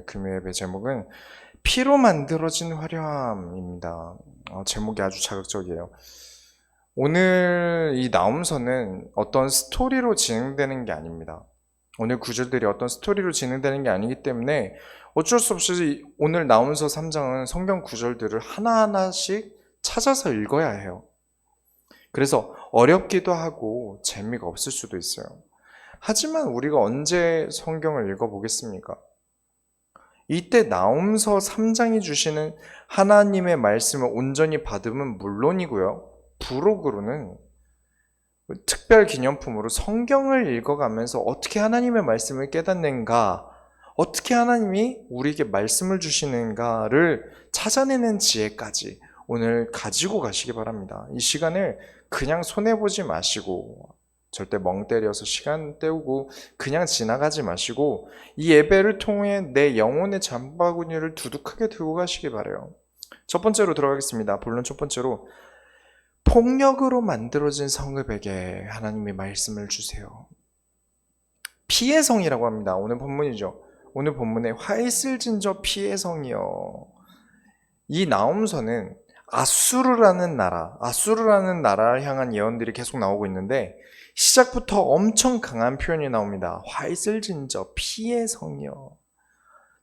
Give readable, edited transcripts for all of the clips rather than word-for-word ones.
금요 예배 제목은 피로 만들어진 화려함입니다. 제목이 아주 자극적이에요. 오늘 이 나움서는 어떤 스토리로 진행되는 게 아닙니다. 오늘 구절들이 어떤 스토리로 진행되는 게 아니기 때문에 어쩔 수 없이 오늘 나움서 3장은 성경 구절들을 하나하나씩 찾아서 읽어야 해요. 그래서 어렵기도 하고 재미가 없을 수도 있어요. 하지만 우리가 언제 성경을 읽어보겠습니까? 이때 나홈서 3장이 주시는 하나님의 말씀을 온전히 받으면 물론이고요. 부록으로는 특별 기념품으로 성경을 읽어가면서 어떻게 하나님의 말씀을 깨닫는가, 어떻게 하나님이 우리에게 말씀을 주시는가를 찾아내는 지혜까지 오늘 가지고 가시기 바랍니다. 이 시간을 그냥 손해보지 마시고 절대 멍 때려서 시간 때우고 그냥 지나가지 마시고 이 예배를 통해 내 영혼의 장바구니를 두둑하게 들고 가시기 바라요. 첫 번째로 들어가겠습니다. 본론 첫 번째로 폭력으로 만들어진 성읍에게 하나님의 말씀을 주세요. 피의 성이라고 합니다. 오늘 본문이죠. 오늘 본문에 화이슬진저 피의 성이요. 이 나홈서는 아수르라는 나라를 향한 예언들이 계속 나오고 있는데 시작부터 엄청 강한 표현이 나옵니다. 화이슬진저 피의 성이요.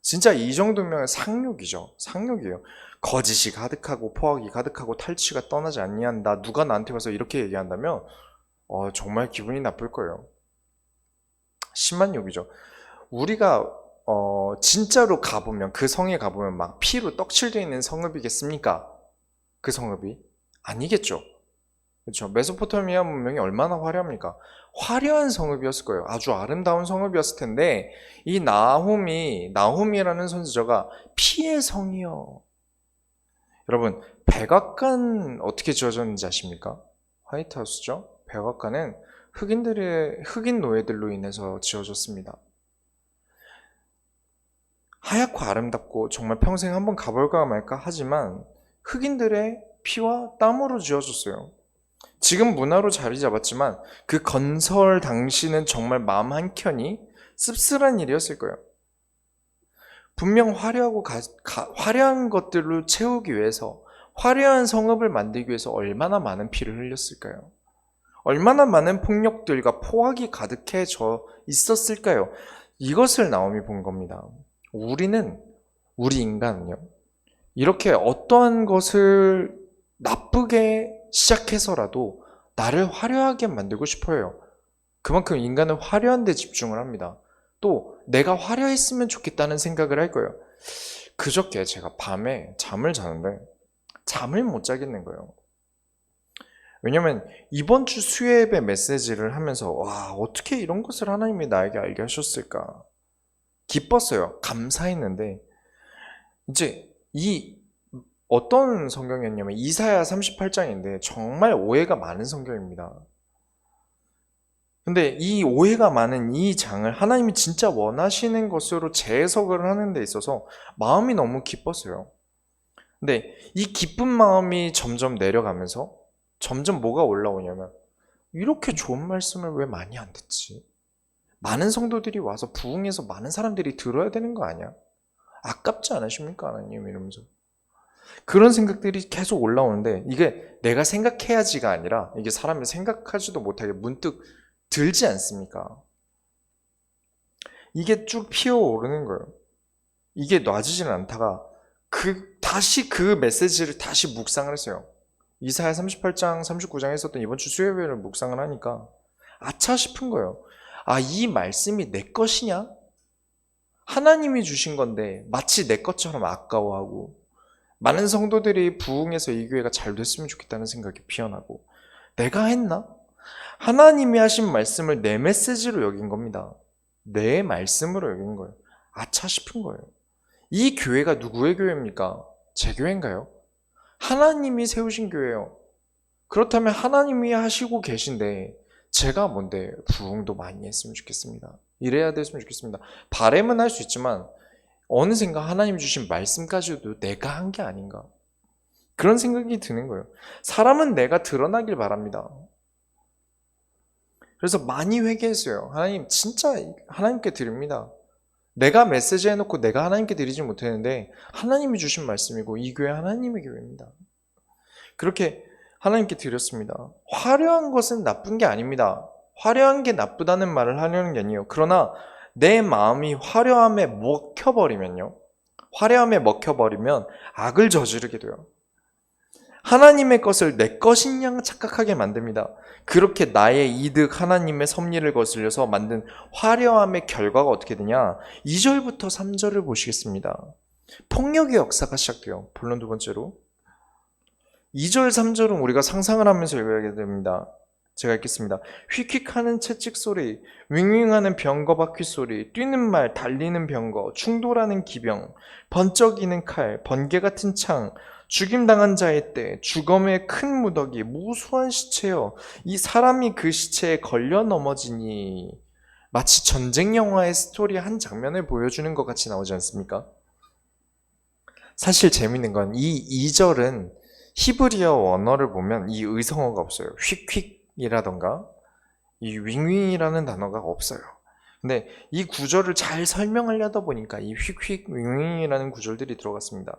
진짜 이 정도면 상욕이죠. 상욕이에요. 거짓이 가득하고 포악이 가득하고 탈취가 떠나지 아니한다. 누가 나한테 와서 이렇게 얘기한다면 정말 기분이 나쁠 거예요. 심한 욕이죠. 우리가 진짜로 가보면 그 성에 가보면 막 피로 떡칠되어 있는 성읍이겠습니까? 그 성읍이? 아니겠죠. 그렇죠. 메소포타미아 문명이 얼마나 화려합니까? 화려한 성읍이었을 거예요. 아주 아름다운 성읍이었을 텐데 이 나홈이라는 선지자가 피의 성이요. 여러분, 백악관 어떻게 지어졌는지 아십니까? 화이트하우스죠. 백악관은 흑인 노예들로 인해서 지어졌습니다. 하얗고 아름답고 정말 평생 한번 가볼까 말까 하지만 흑인들의 피와 땀으로 지어졌어요. 지금 문화로 자리 잡았지만 그 건설 당시는 정말 마음 한켠이 씁쓸한 일이었을 거예요. 분명 화려한 것들로 채우기 위해서 화려한 성읍을 만들기 위해서 얼마나 많은 피를 흘렸을까요? 얼마나 많은 폭력들과 포악이 가득해져 있었을까요? 이것을 나옴이 본 겁니다. 우리 인간은요, 이렇게 어떠한 것을 나쁘게 시작해서라도 나를 화려하게 만들고 싶어요. 그만큼 인간은 화려한 데 집중을 합니다. 또 내가 화려했으면 좋겠다는 생각을 할 거예요. 그저께 제가 밤에 잠을 자는데 잠을 못 자겠는 거예요. 왜냐면 이번 주 수요예배 메시지를 하면서 와, 어떻게 이런 것을 하나님이 나에게 알게 하셨을까? 기뻤어요. 감사했는데 이제 이 어떤 성경이었냐면 이사야 38장인데 정말 오해가 많은 성경입니다. 근데 이 오해가 많은 이 장을 하나님이 진짜 원하시는 것으로 재해석을 하는 데 있어서 마음이 너무 기뻤어요. 근데 이 기쁜 마음이 점점 내려가면서 점점 뭐가 올라오냐면 이렇게 좋은 말씀을 왜 많이 안 듣지? 많은 성도들이 와서 부흥해서 많은 사람들이 들어야 되는 거 아니야? 아깝지 않으십니까 하나님? 이러면서 그런 생각들이 계속 올라오는데 이게 내가 생각해야지가 아니라 이게 사람이 생각하지도 못하게 문득 들지 않습니까? 이게 쭉 피어오르는 거예요. 이게 놔지지는 않다가 다시 그 메시지를 다시 묵상을 했어요. 이사야 38장, 39장에 있었던 이번 주 수요일을 묵상을 하니까 아차 싶은 거예요. 아, 이 말씀이 내 것이냐? 하나님이 주신 건데 마치 내 것처럼 아까워하고 많은 성도들이 부흥해서 이 교회가 잘 됐으면 좋겠다는 생각이 피어나고 내가 했나? 하나님이 하신 말씀을 내 메시지로 여긴 겁니다. 내 말씀으로 여긴 거예요. 아차 싶은 거예요. 이 교회가 누구의 교회입니까? 제 교회인가요? 하나님이 세우신 교회예요. 그렇다면 하나님이 하시고 계신데 제가 뭔데 부흥도 많이 했으면 좋겠습니다. 이래야 됐으면 좋겠습니다. 바람은 할 수 있지만 어느샌가 하나님 주신 말씀까지도 내가 한 게 아닌가. 그런 생각이 드는 거예요. 사람은 내가 드러나길 바랍니다. 그래서 많이 회개했어요. 하나님 진짜 하나님께 드립니다. 내가 메시지 해놓고 내가 하나님께 드리지 못했는데 하나님이 주신 말씀이고 이 교회 하나님의 교회입니다. 그렇게 하나님께 드렸습니다. 화려한 것은 나쁜 게 아닙니다. 화려한 게 나쁘다는 말을 하려는 게 아니에요. 그러나 내 마음이 화려함에 먹혀버리면요. 화려함에 먹혀버리면 악을 저지르게 돼요. 하나님의 것을 내 것인 양 착각하게 만듭니다. 그렇게 나의 이득, 하나님의 섭리를 거슬려서 만든 화려함의 결과가 어떻게 되냐? 2절부터 3절을 보시겠습니다. 폭력의 역사가 시작돼요. 본론 두 번째로. 2절, 3절은 우리가 상상을 하면서 읽어야 됩니다. 제가 읽겠습니다. 휙휙하는 채찍 소리, 윙윙하는 병거 바퀴 소리, 뛰는 말, 달리는 병거, 충돌하는 기병, 번쩍이는 칼, 번개 같은 창, 죽임당한 자의 때, 죽음의 큰 무더기, 무수한 시체여, 이 사람이 그 시체에 걸려 넘어지니. 마치 전쟁 영화의 스토리 한 장면을 보여주는 것 같이 나오지 않습니까? 사실 재밌는 건 이 2절은 히브리어 원어를 보면 이 의성어가 없어요. 휙휙이라던가 이 윙윙이라는 단어가 없어요. 근데 이 구절을 잘 설명하려다 보니까 이 휙휙 윙윙이라는 구절들이 들어갔습니다.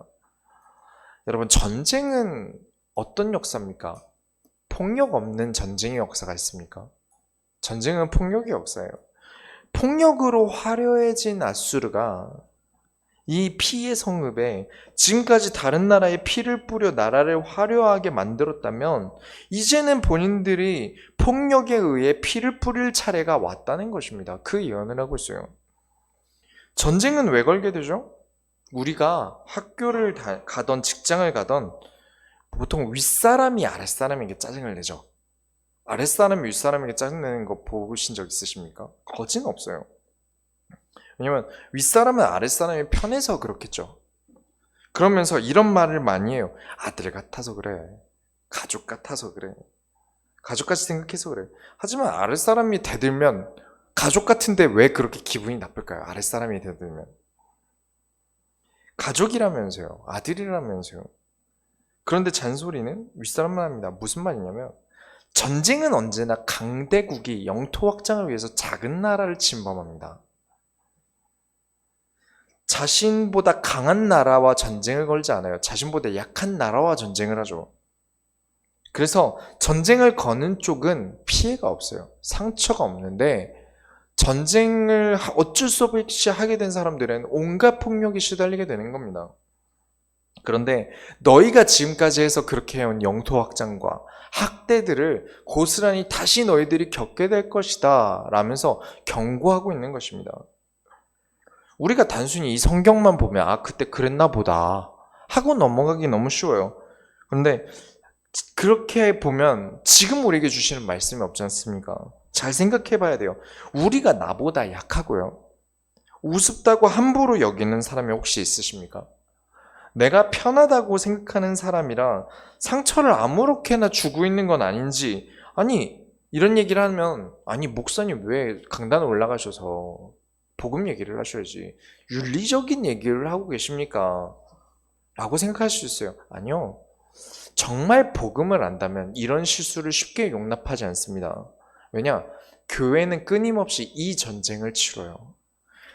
여러분, 전쟁은 어떤 역사입니까? 폭력 없는 전쟁의 역사가 있습니까? 전쟁은 폭력의 역사예요. 폭력으로 화려해진 아수르가 이 피의 성읍에 지금까지 다른 나라에 피를 뿌려 나라를 화려하게 만들었다면 이제는 본인들이 폭력에 의해 피를 뿌릴 차례가 왔다는 것입니다. 그 예언을 하고 있어요. 전쟁은 왜 걸게 되죠? 우리가 학교를 가던 직장을 가던 보통 윗사람이 아랫사람에게 짜증을 내죠. 아랫사람이 윗사람에게 짜증내는 거 보신 적 있으십니까? 거진 없어요. 왜냐면 윗사람은 아랫사람이 편해서 그렇겠죠. 그러면서 이런 말을 많이 해요. 아들 같아서 그래. 가족 같아서 그래. 가족같이 생각해서 그래. 하지만 아랫사람이 대들면 가족 같은데 왜 그렇게 기분이 나쁠까요? 아랫사람이 대들면. 가족이라면서요. 아들이라면서요. 그런데 잔소리는 윗사람만 합니다. 무슨 말이냐면 전쟁은 언제나 강대국이 영토 확장을 위해서 작은 나라를 침범합니다. 자신보다 강한 나라와 전쟁을 걸지 않아요. 자신보다 약한 나라와 전쟁을 하죠. 그래서 전쟁을 거는 쪽은 피해가 없어요. 상처가 없는데 전쟁을 어쩔 수 없이 하게 된 사람들은 온갖 폭력이 시달리게 되는 겁니다. 그런데 너희가 지금까지 해서 그렇게 해온 영토 확장과 학대들을 고스란히 다시 너희들이 겪게 될 것이다 라면서 경고하고 있는 것입니다. 우리가 단순히 이 성경만 보면 아 그때 그랬나 보다 하고 넘어가기 너무 쉬워요. 그런데 그렇게 보면 지금 우리에게 주시는 말씀이 없지 않습니까? 잘 생각해 봐야 돼요. 우리가 나보다 약하고요. 우습다고 함부로 여기는 사람이 혹시 있으십니까? 내가 편하다고 생각하는 사람이랑 상처를 아무렇게나 주고 있는 건 아닌지, 아니 이런 얘기를 하면 아니 목사님 왜 강단에 올라가셔서 복음 얘기를 하셔야지 윤리적인 얘기를 하고 계십니까? 라고 생각할 수 있어요. 아니요. 정말 복음을 안다면 이런 실수를 쉽게 용납하지 않습니다. 왜냐? 교회는 끊임없이 이 전쟁을 치러요.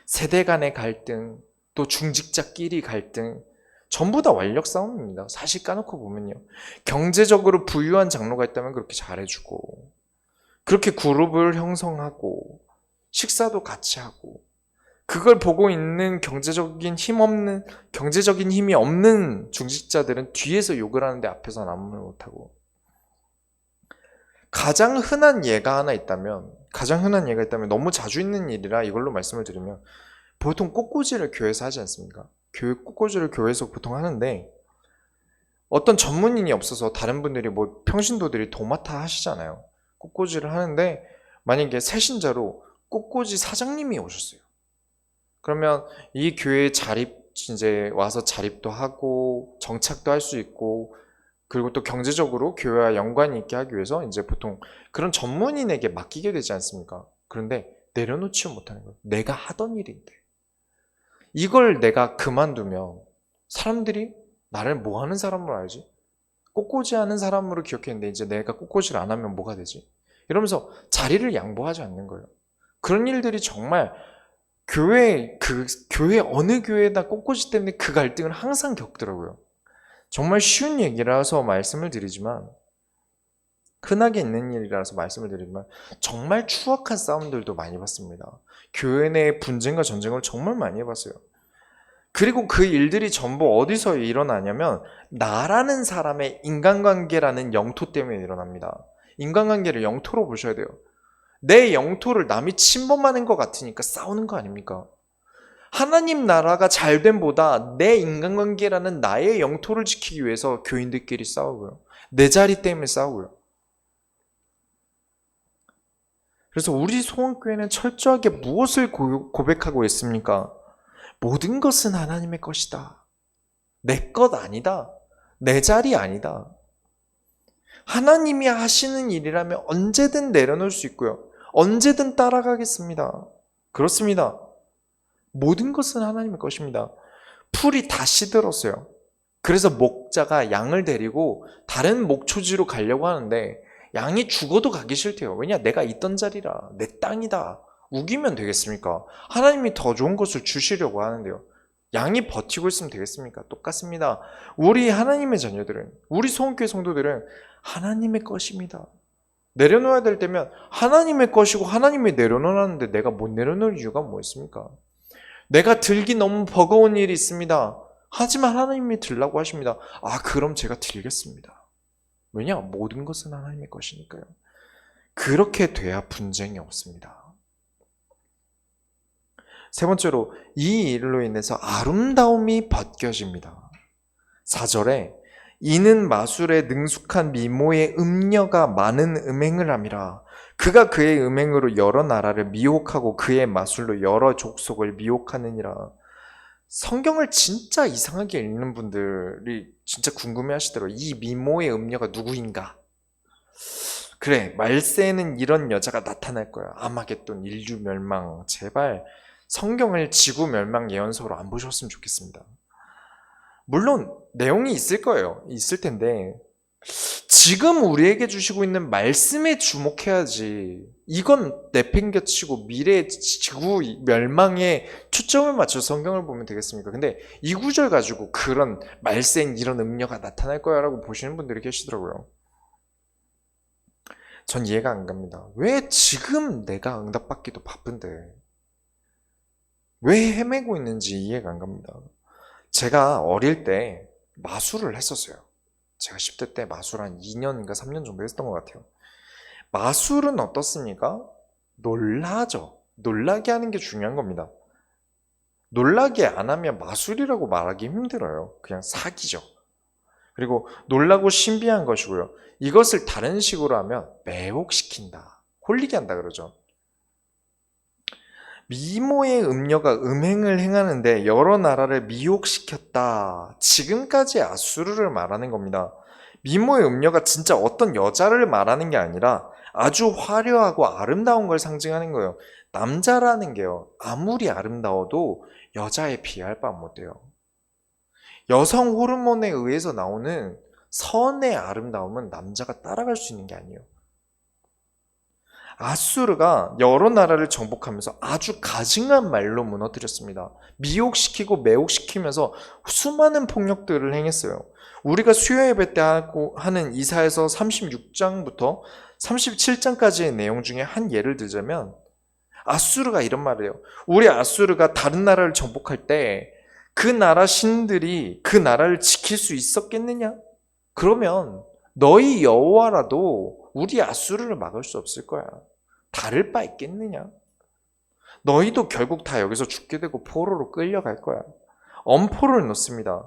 세대 간의 갈등, 또 중직자끼리 갈등, 전부 다 완력 싸움입니다. 사실 까놓고 보면요. 경제적으로 부유한 장로가 있다면 그렇게 잘해주고, 그렇게 그룹을 형성하고, 식사도 같이 하고, 그걸 보고 있는 경제적인 힘이 없는 중직자들은 뒤에서 욕을 하는데 앞에서는 아무 말 못하고. 가장 흔한 예가 있다면 너무 자주 있는 일이라 이걸로 말씀을 드리면, 보통 꽃꽂이를 교회에서 하지 않습니까? 꽃꽂이를 교회에서 보통 하는데, 어떤 전문인이 없어서 다른 분들이 평신도들이 도맡아 하시잖아요. 꽃꽂이를 하는데, 만약에 새신자로 꽃꽂이 사장님이 오셨어요. 그러면 이 교회에 이제 와서 자립도 하고 정착도 할 수 있고 그리고 또 경제적으로 교회와 연관이 있게 하기 위해서 이제 보통 그런 전문인에게 맡기게 되지 않습니까? 그런데 내려놓지 못하는 거예요. 내가 하던 일인데. 이걸 내가 그만두면 사람들이 나를 뭐 하는 사람으로 알지? 꽃꽂이 하는 사람으로 기억했는데 이제 내가 꽃꽂이를 안 하면 뭐가 되지? 이러면서 자리를 양보하지 않는 거예요. 그런 일들이 정말 교회 어느 교회나 꼿꼿이 때문에 그 갈등을 항상 겪더라고요. 정말 쉬운 얘기라서 말씀을 드리지만, 흔하게 있는 일이라서 말씀을 드리지만, 정말 추악한 싸움들도 많이 봤습니다. 교회 내 분쟁과 전쟁을 정말 많이 해봤어요. 그리고 그 일들이 전부 어디서 일어나냐면, 나라는 사람의 인간관계라는 영토 때문에 일어납니다. 인간관계를 영토로 보셔야 돼요. 내 영토를 남이 침범하는 것 같으니까 싸우는 거 아닙니까? 하나님 나라가 잘됨보다 내 인간관계라는 나의 영토를 지키기 위해서 교인들끼리 싸우고요. 내 자리 때문에 싸우고요. 그래서 우리 소원교회는 철저하게 무엇을 고백하고 있습니까? 모든 것은 하나님의 것이다. 내 것 아니다. 내 자리 아니다. 하나님이 하시는 일이라면 언제든 내려놓을 수 있고요. 언제든 따라가겠습니다. 그렇습니다. 모든 것은 하나님의 것입니다. 풀이 다 시들었어요. 그래서 목자가 양을 데리고 다른 목초지로 가려고 하는데 양이 죽어도 가기 싫대요. 왜냐? 내가 있던 자리라. 내 땅이다. 우기면 되겠습니까? 하나님이 더 좋은 것을 주시려고 하는데요. 양이 버티고 있으면 되겠습니까? 똑같습니다. 우리 하나님의 자녀들은, 우리 소원교회 성도들은 하나님의 것입니다. 내려놓아야 될 때면 하나님의 것이고 하나님이 내려놓았는데 내가 못 내려놓을 이유가 뭐 있습니까? 내가 들기 너무 버거운 일이 있습니다. 하지만 하나님이 들라고 하십니다. 아, 그럼 제가 들겠습니다. 왜냐? 모든 것은 하나님의 것이니까요. 그렇게 돼야 분쟁이 없습니다. 세 번째로, 이 일로 인해서 아름다움이 벗겨집니다. 4절에 이는 마술에 능숙한 미모의 음녀가 많은 음행을 함이라. 그가 그의 음행으로 여러 나라를 미혹하고 그의 마술로 여러 족속을 미혹하느니라. 성경을 진짜 이상하게 읽는 분들이 진짜 궁금해 하시더라고요. 이 미모의 음녀가 누구인가? 그래, 말세에는 이런 여자가 나타날 거야. 아마겟돈, 인류 멸망. 제발 성경을 지구 멸망 예언서로 안 보셨으면 좋겠습니다. 물론 내용이 있을 거예요. 있을 텐데 지금 우리에게 주시고 있는 말씀에 주목해야지. 이건 내팽겨치고 미래의 지구 멸망에 초점을 맞춰 성경을 보면 되겠습니까? 근데 이 구절 가지고 그런 말세엔 이런 음녀가 나타날 거야 라고 보시는 분들이 계시더라고요. 전 이해가 안 갑니다. 왜 지금 내가 응답받기도 바쁜데 왜 헤매고 있는지 이해가 안 갑니다. 제가 어릴 때 마술을 했었어요. 제가 10대 때 마술 한 2년인가 3년 정도 했던 것 같아요. 마술은 어떻습니까? 놀라죠. 놀라게 하는 게 중요한 겁니다. 놀라게 안 하면 마술이라고 말하기 힘들어요. 그냥 사기죠. 그리고 놀라고 신비한 것이고요. 이것을 다른 식으로 하면 매혹시킨다. 홀리게 한다 그러죠. 미모의 음녀가 음행을 행하는데 여러 나라를 미혹시켰다. 지금까지 아수르를 말하는 겁니다. 미모의 음녀가 진짜 어떤 여자를 말하는 게 아니라 아주 화려하고 아름다운 걸 상징하는 거예요. 남자라는 게요, 아무리 아름다워도 여자에 비할 바 못해요. 여성 호르몬에 의해서 나오는 선의 아름다움은 남자가 따라갈 수 있는 게 아니에요. 아수르가 여러 나라를 정복하면서 아주 가증한 말로 무너뜨렸습니다. 미혹시키고 매혹시키면서 수많은 폭력들을 행했어요. 우리가 수요 예배 때 하는 이사야서 36장부터 37장까지의 내용 중에 한 예를 들자면 아수르가 이런 말을 해요. 우리 아수르가 다른 나라를 정복할 때 그 나라 신들이 그 나라를 지킬 수 있었겠느냐? 그러면 너희 여호와라도 우리 아수르를 막을 수 없을 거야. 다를 바 있겠느냐? 너희도 결국 다 여기서 죽게 되고 포로로 끌려갈 거야. 엄포를 놓습니다.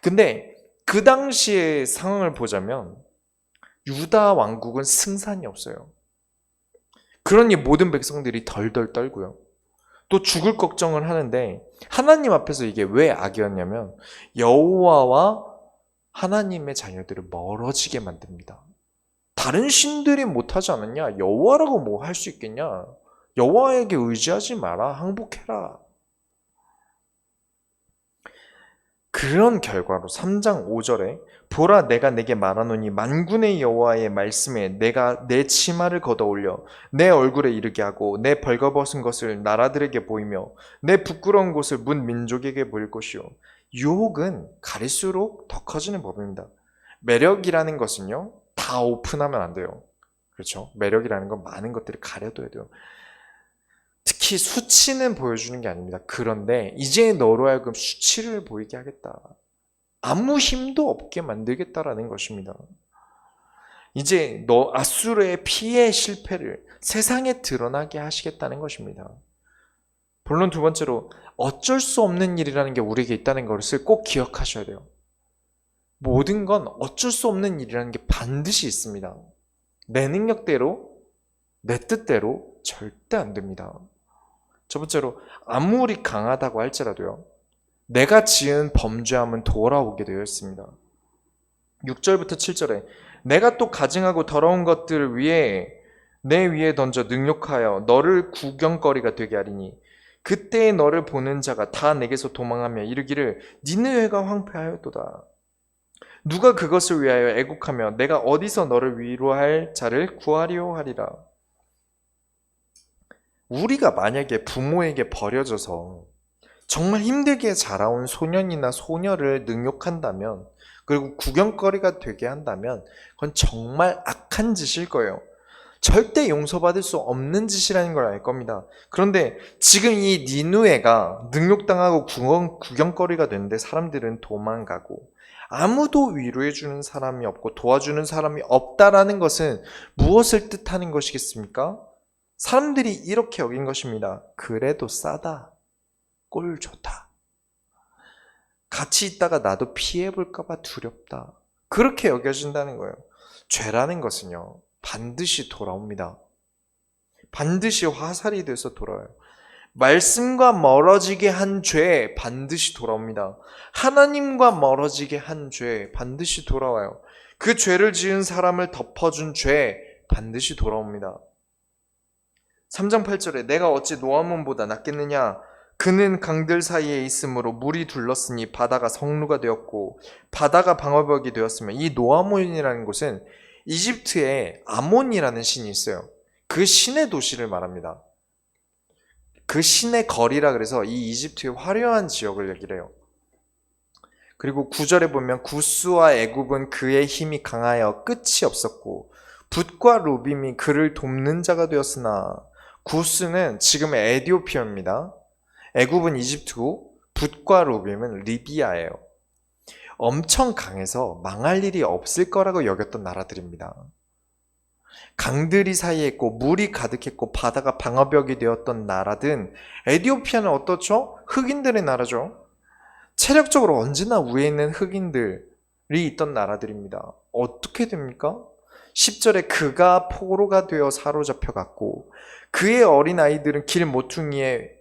근데 그 당시의 상황을 보자면 유다 왕국은 승산이 없어요. 그러니 모든 백성들이 덜덜 떨고요. 또 죽을 걱정을 하는데 하나님 앞에서 이게 왜 악이었냐면 여호와와 하나님의 자녀들을 멀어지게 만듭니다. 다른 신들이 못하지 않았냐? 여호와라고 뭐 할 수 있겠냐? 여호와에게 의지하지 마라. 항복해라. 그런 결과로 3장 5절에 보라 내가 내게 말하노니 만군의 여호와의 말씀에 내가 내 치마를 걷어 올려 내 얼굴에 이르게 하고 내 벌거벗은 것을 나라들에게 보이며 내 부끄러운 곳을 문 민족에게 보일 것이요. 유혹은 갈수록 더 커지는 법입니다. 매력이라는 것은요, 다 오픈하면 안 돼요. 그렇죠? 매력이라는 건 많은 것들을 가려둬야 돼요. 특히 수치는 보여주는 게 아닙니다. 그런데 이제 너로 하여금 수치를 보이게 하겠다. 아무 힘도 없게 만들겠다라는 것입니다. 이제 너 아수르의 피해 실패를 세상에 드러나게 하시겠다는 것입니다. 물론 두 번째로 어쩔 수 없는 일이라는 게 우리에게 있다는 것을 꼭 기억하셔야 돼요. 모든 건 어쩔 수 없는 일이라는 게 반드시 있습니다. 내 능력대로, 내 뜻대로 절대 안 됩니다. 첫 번째로 아무리 강하다고 할지라도요, 내가 지은 범죄함은 돌아오게 되어 있습니다. 6절부터 7절에 내가 또 가증하고 더러운 것들을 위해 내 위에 던져 능욕하여 너를 구경거리가 되게 하리니 그때에 너를 보는 자가 다 내게서 도망하며 이르기를 니느웨가 황폐하였도다. 누가 그것을 위하여 애곡하며 내가 어디서 너를 위로할 자를 구하리오 하리라. 우리가 만약에 부모에게 버려져서 정말 힘들게 자라온 소년이나 소녀를 능욕한다면, 그리고 구경거리가 되게 한다면 그건 정말 악한 짓일 거예요. 절대 용서받을 수 없는 짓이라는 걸 알 겁니다. 그런데 지금 이 니누에가 능욕당하고 구경거리가 되는데 사람들은 도망가고 아무도 위로해주는 사람이 없고 도와주는 사람이 없다라는 것은 무엇을 뜻하는 것이겠습니까? 사람들이 이렇게 여긴 것입니다. 그래도 싸다. 꼴 좋다. 같이 있다가 나도 피해볼까봐 두렵다. 그렇게 여겨진다는 거예요. 죄라는 것은요, 반드시 돌아옵니다. 반드시 화살이 돼서 돌아와요. 말씀과 멀어지게 한 죄 반드시 돌아옵니다. 하나님과 멀어지게 한 죄 반드시 돌아와요. 그 죄를 지은 사람을 덮어준 죄 반드시 돌아옵니다. 3장 8절에 내가 어찌 노아몬보다 낫겠느냐? 그는 강들 사이에 있으므로 물이 둘렀으니 바다가 성루가 되었고 바다가 방어벽이 되었으며, 이 노아몬이라는 곳은 이집트에 아몬이라는 신이 있어요. 그 신의 도시를 말합니다. 그 신의 거리라 그래서 이 이집트의 화려한 지역을 얘기를 해요. 그리고 9절에 보면 구스와 애굽은 그의 힘이 강하여 끝이 없었고 붓과 루빔이 그를 돕는 자가 되었으나, 구스는 지금의 에티오피아입니다. 애굽은 이집트고 붓과 루빔은 리비아예요. 엄청 강해서 망할 일이 없을 거라고 여겼던 나라들입니다. 강들이 사이에 있고 물이 가득했고 바다가 방어벽이 되었던 나라든, 에티오피아는 어떻죠? 흑인들의 나라죠. 체력적으로 언제나 위에 있는 흑인들이 있던 나라들입니다. 어떻게 됩니까? 10절에 그가 포로가 되어 사로잡혀갔고 그의 어린아이들은 길 모퉁이에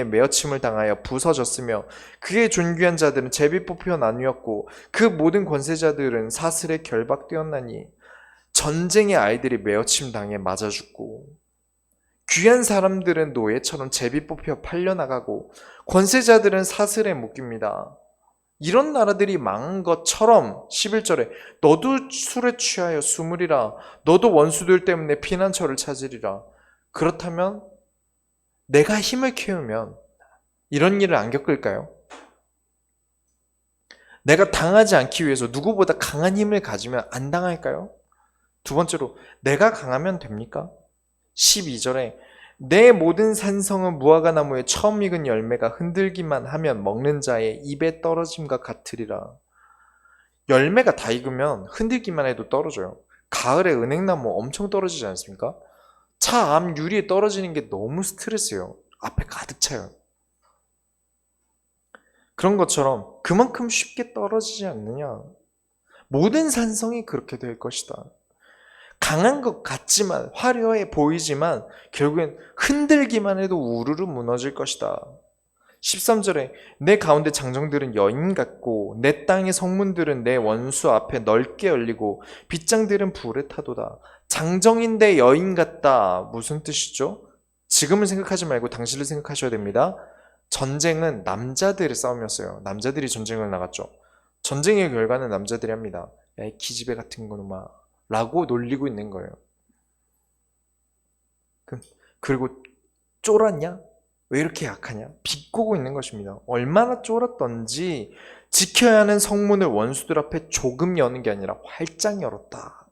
메어침을 당하여 부서졌으며 그의 존귀한 자들은 제비 뽑혀 나뉘었고 그 모든 권세자들은 사슬에 결박되었나니 전쟁의 아이들이 메어침 당해 맞아 죽고 귀한 사람들은 노예처럼 제비 뽑혀 팔려나가고 권세자들은 사슬에 묶입니다. 이런 나라들이 망한 것처럼 11절에 너도 술에 취하여 숨으리라. 너도 원수들 때문에 피난처를 찾으리라. 그렇다면 내가 힘을 키우면 이런 일을 안 겪을까요? 내가 당하지 않기 위해서 누구보다 강한 힘을 가지면 안 당할까요? 두 번째로, 내가 강하면 됩니까? 12절에 내 모든 산성은 무화과 나무에 처음 익은 열매가 흔들기만 하면 먹는 자의 입에 떨어짐과 같으리라. 열매가 다 익으면 흔들기만 해도 떨어져요. 가을에 은행나무 엄청 떨어지지 않습니까? 차 앞 유리에 떨어지는 게 너무 스트레스예요. 앞에 가득 차요. 그런 것처럼 그만큼 쉽게 떨어지지 않느냐. 모든 산성이 그렇게 될 것이다. 강한 것 같지만, 화려해 보이지만 결국엔 흔들기만 해도 우르르 무너질 것이다. 13절에 내 가운데 장정들은 여인 같고 내 땅의 성문들은 내 원수 앞에 넓게 열리고 빗장들은 불에 타도다. 장정인데 여인 같다. 무슨 뜻이죠? 지금을 생각하지 말고 당신을 생각하셔야 됩니다. 전쟁은 남자들의 싸움이었어요. 남자들이 전쟁을 나갔죠. 전쟁의 결과는 남자들이 합니다. 야, 이 기집애 같은 거놈아 라고 놀리고 있는 거예요. 그리고 쫄았냐? 왜 이렇게 약하냐? 비꼬고 있는 것입니다. 얼마나 쫄았던지 지켜야 하는 성문을 원수들 앞에 조금 여는 게 아니라 활짝 열었다.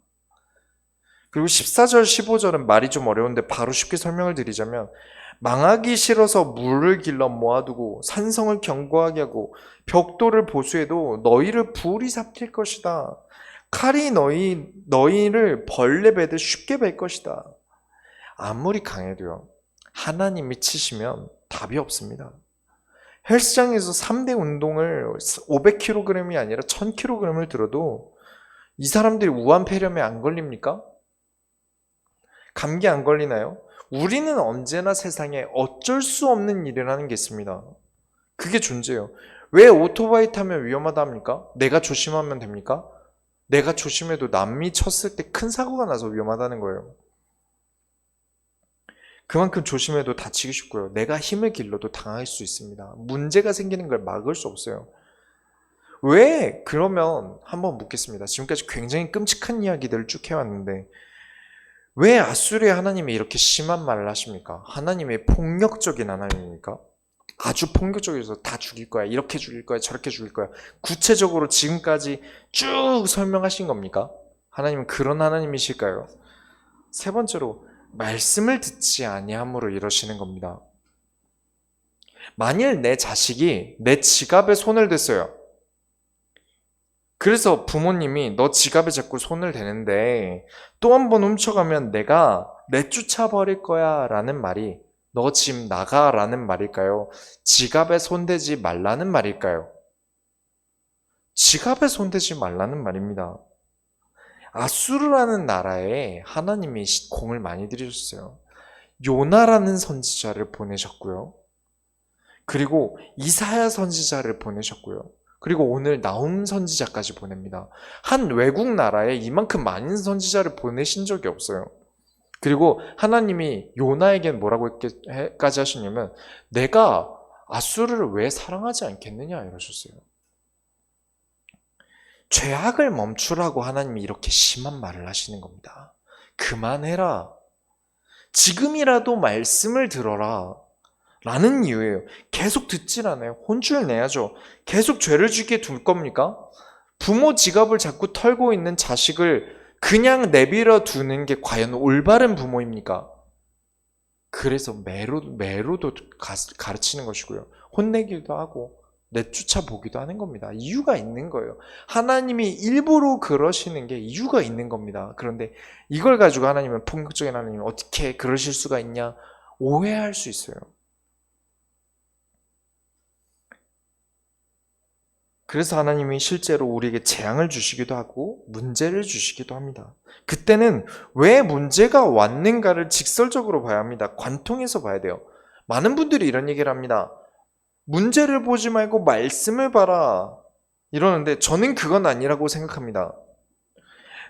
그리고 14절, 15절은 말이 좀 어려운데 바로 쉽게 설명을 드리자면 망하기 싫어서 물을 길러 모아두고 산성을 견고하게 하고 벽돌을 보수해도 너희를 불이 삼킬 것이다. 칼이 너희를 벌레 베듯 쉽게 벨 것이다. 아무리 강해도요, 하나님이 치시면 답이 없습니다. 헬스장에서 3대 운동을 500kg이 아니라 1000kg을 들어도 이 사람들이 우한 폐렴에 안 걸립니까? 감기 안 걸리나요? 우리는 언제나 세상에 어쩔 수 없는 일이라는 게 있습니다. 그게 존재예요. 왜 오토바이 타면 위험하다 합니까? 내가 조심하면 됩니까? 내가 조심해도 남이 쳤을 때 큰 사고가 나서 위험하다는 거예요. 그만큼 조심해도 다치기 쉽고요. 내가 힘을 길러도 당할 수 있습니다. 문제가 생기는 걸 막을 수 없어요. 왜? 그러면 한번 묻겠습니다. 지금까지 굉장히 끔찍한 이야기들을 쭉 해왔는데 왜 아수르의 하나님이 이렇게 심한 말을 하십니까? 하나님의 폭력적인 하나님입니까? 아주 폭력적이어서 다 죽일 거야. 이렇게 죽일 거야. 저렇게 죽일 거야. 구체적으로 지금까지 쭉 설명하신 겁니까? 하나님은 그런 하나님이실까요? 세 번째로 말씀을 듣지 아니함으로 이러시는 겁니다. 만일 내 자식이 내 지갑에 손을 댔어요. 그래서 부모님이 너 지갑에 자꾸 손을 대는데 또 한 번 훔쳐가면 내가 내쫓아 버릴 거야 라는 말이 너 집 나가 라는 말일까요? 지갑에 손대지 말라는 말일까요? 지갑에 손대지 말라는 말입니다. 아수르라는 나라에 하나님이 공을 많이 들이셨어요. 요나라는 선지자를 보내셨고요. 그리고 이사야 선지자를 보내셨고요. 그리고 오늘 나훔 선지자까지 보냅니다. 한 외국 나라에 이만큼 많은 선지자를 보내신 적이 없어요. 그리고 하나님이 요나에겐 뭐라고까지 하시냐면 내가 아수르를 왜 사랑하지 않겠느냐 이러셨어요. 죄악을 멈추라고 하나님이 이렇게 심한 말을 하시는 겁니다. 그만해라. 지금이라도 말씀을 들어라. 라는 이유예요. 계속 듣질 않아요. 혼쭐 내야죠. 계속 죄를 짓게 둘 겁니까? 부모 지갑을 자꾸 털고 있는 자식을 그냥 내버려 두는 게 과연 올바른 부모입니까? 그래서 매로도 가르치는 것이고요. 혼내기도 하고 내쫓아 보기도 하는 겁니다. 이유가 있는 거예요. 하나님이 일부러 그러시는 게 이유가 있는 겁니다. 그런데 이걸 가지고 하나님은 폭력적인 하나님이 어떻게 그러실 수가 있냐 오해할 수 있어요. 그래서 하나님이 실제로 우리에게 재앙을 주시기도 하고 문제를 주시기도 합니다. 그때는 왜 문제가 왔는가를 직설적으로 봐야 합니다. 관통해서 봐야 돼요. 많은 분들이 이런 얘기를 합니다. 문제를 보지 말고 말씀을 봐라. 이러는데 저는 그건 아니라고 생각합니다.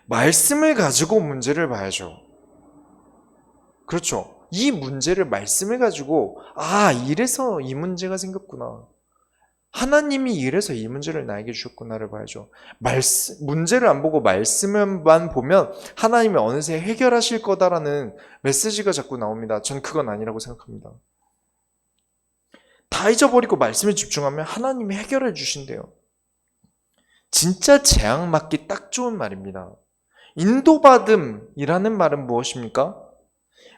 말씀을 가지고 문제를 봐야죠. 그렇죠. 이 문제를 말씀을 가지고 이래서 이 문제가 생겼구나. 하나님이 이래서 이 문제를 나에게 주셨구나를 봐야죠. 문제를 안 보고 말씀만 보면 하나님이 어느새 해결하실 거다라는 메시지가 자꾸 나옵니다. 전 그건 아니라고 생각합니다. 다 잊어버리고 말씀에 집중하면 하나님이 해결해 주신대요. 진짜 재앙 맞기 딱 좋은 말입니다. 인도받음이라는 말은 무엇입니까?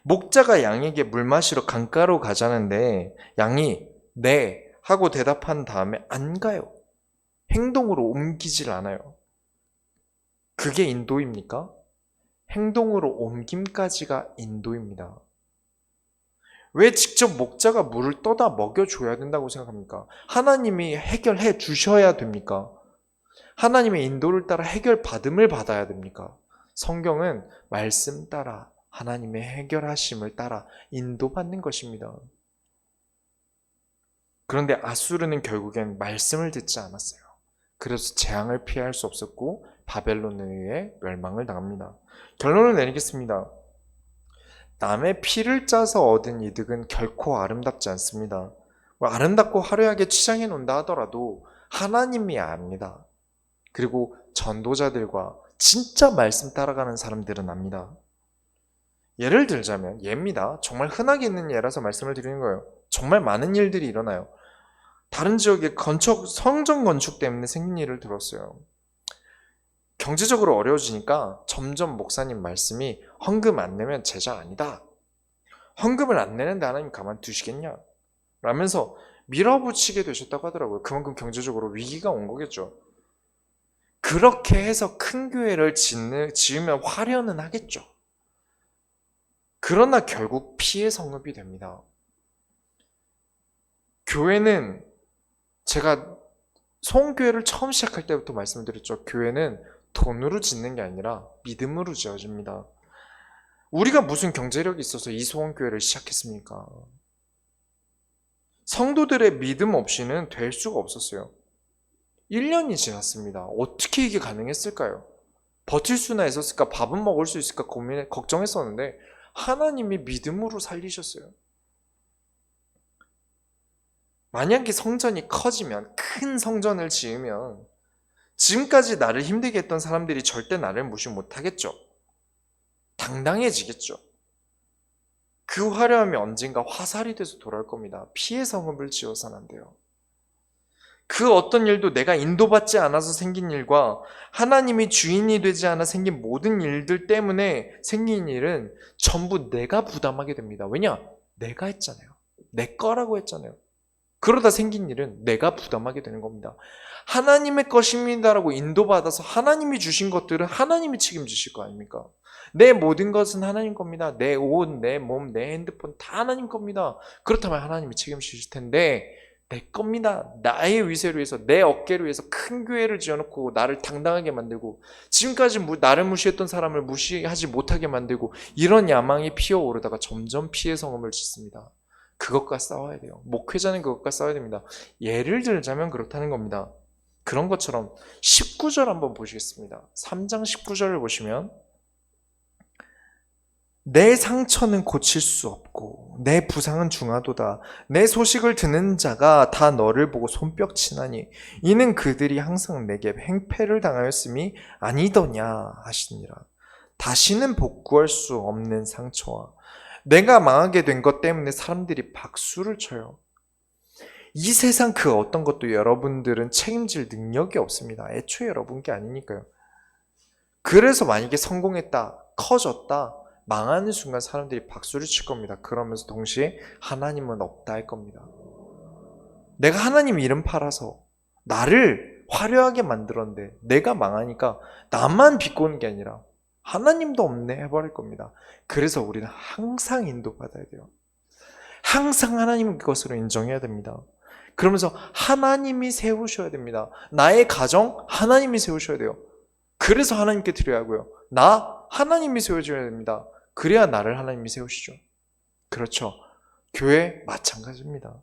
목자가 양에게 물 마시러 강가로 가자는데 양이 네 하고 대답한 다음에 안 가요. 행동으로 옮기질 않아요. 그게 인도입니까? 행동으로 옮김까지가 인도입니다. 왜 직접 목자가 물을 떠다 먹여줘야 된다고 생각합니까? 하나님이 해결해 주셔야 됩니까? 하나님의 인도를 따라 해결받음을 받아야 됩니까? 성경은 말씀 따라 하나님의 해결하심을 따라 인도받는 것입니다. 그런데 아수르는 결국엔 말씀을 듣지 않았어요. 그래서 재앙을 피할 수 없었고 바벨론에 의해 멸망을 당합니다. 결론을 내리겠습니다. 남의 피를 짜서 얻은 이득은 결코 아름답지 않습니다. 아름답고 화려하게 치장해 놓는다 하더라도 하나님이 압니다. 그리고 전도자들과 진짜 말씀 따라가는 사람들은 압니다. 예를 들자면 예입니다. 정말 흔하게 있는 예라서 말씀을 드리는 거예요. 정말 많은 일들이 일어나요. 다른 지역의 성전 건축 때문에 생긴 일을 들었어요. 경제적으로 어려워지니까 점점 목사님 말씀이 헌금 안 내면 제자 아니다. 헌금을 안 내는데 하나님 가만두시겠냐? 라면서 밀어붙이게 되셨다고 하더라고요. 그만큼 경제적으로 위기가 온 거겠죠. 그렇게 해서 큰 교회를 지으면 화려는 하겠죠. 그러나 결국 피해 성읍이 됩니다. 교회는 제가 소원교회를 처음 시작할 때부터 말씀드렸죠. 교회는 돈으로 짓는 게 아니라 믿음으로 지어집니다. 우리가 무슨 경제력이 있어서 이 소원교회를 시작했습니까? 성도들의 믿음 없이는 될 수가 없었어요. 1년이 지났습니다. 어떻게 이게 가능했을까요? 버틸 수나 있었을까? 밥은 먹을 수 있을까? 걱정했었는데 하나님이 믿음으로 살리셨어요. 만약에 성전이 커지면, 큰 성전을 지으면 지금까지 나를 힘들게 했던 사람들이 절대 나를 무시 못하겠죠. 당당해지겠죠. 그 화려함이 언젠가 화살이 돼서 돌아올 겁니다. 피해 성읍을 지어서는 안 돼요. 그 어떤 일도 내가 인도받지 않아서 생긴 일과 하나님이 주인이 되지 않아 생긴 모든 일들 때문에 생긴 일은 전부 내가 부담하게 됩니다. 왜냐? 내가 했잖아요. 내 거라고 했잖아요. 그러다 생긴 일은 내가 부담하게 되는 겁니다. 하나님의 것입니다라고 인도받아서 하나님이 주신 것들은 하나님이 책임지실 거 아닙니까? 내 모든 것은 하나님 겁니다. 내 옷, 내 몸, 내 핸드폰 다 하나님 겁니다. 그렇다면 하나님이 책임지실 텐데 내 겁니다. 나의 위세를 위해서, 내 어깨를 위해서 큰 교회를 지어놓고 나를 당당하게 만들고 지금까지 나를 무시했던 사람을 무시하지 못하게 만들고 이런 야망이 피어오르다가 점점 피해 성음을 짓습니다. 그것과 싸워야 돼요. 목회자는 그것과 싸워야 됩니다. 예를 들자면 그렇다는 겁니다. 그런 것처럼 19절 한번 보시겠습니다. 3장 19절을 보시면 내 상처는 고칠 수 없고 내 부상은 중하도다. 내 소식을 듣는 자가 다 너를 보고 손뼉치나니 이는 그들이 항상 내게 행패를 당하였음이 아니더냐 하시니라. 다시는 복구할 수 없는 상처와 내가 망하게 된 것 때문에 사람들이 박수를 쳐요. 이 세상 그 어떤 것도 여러분들은 책임질 능력이 없습니다. 애초에 여러분 게 아니니까요. 그래서 만약에 성공했다, 커졌다, 망하는 순간 사람들이 박수를 칠 겁니다. 그러면서 동시에 하나님은 없다 할 겁니다. 내가 하나님 이름 팔아서 나를 화려하게 만들었는데 내가 망하니까 나만 비꼬는 게 아니라 하나님도 없네 해버릴 겁니다. 그래서 우리는 항상 인도받아야 돼요. 항상 하나님의 것으로 인정해야 됩니다. 그러면서 하나님이 세우셔야 됩니다. 나의 가정 하나님이 세우셔야 돼요. 그래서 하나님께 드려야 하고요. 나 하나님이 세워줘야 됩니다. 그래야 나를 하나님이 세우시죠. 그렇죠. 교회 마찬가지입니다.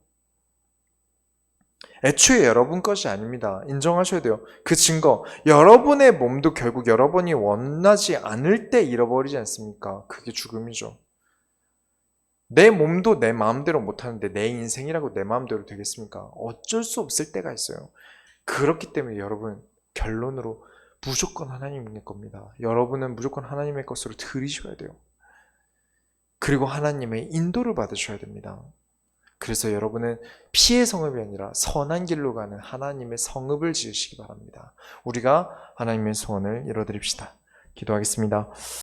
애초에 여러분 것이 아닙니다. 인정하셔야 돼요. 그 증거, 여러분의 몸도 결국 여러분이 원하지 않을 때 잃어버리지 않습니까? 그게 죽음이죠. 내 몸도 내 마음대로 못하는데 내 인생이라고 내 마음대로 되겠습니까? 어쩔 수 없을 때가 있어요. 그렇기 때문에 여러분, 결론으로 무조건 하나님의 겁니다. 여러분은 무조건 하나님의 것으로 들이셔야 돼요. 그리고 하나님의 인도를 받으셔야 됩니다. 그래서 여러분은 피의 성읍이 아니라 선한 길로 가는 하나님의 성읍을 지으시기 바랍니다. 우리가 하나님의 소원을 이뤄드립시다. 기도하겠습니다.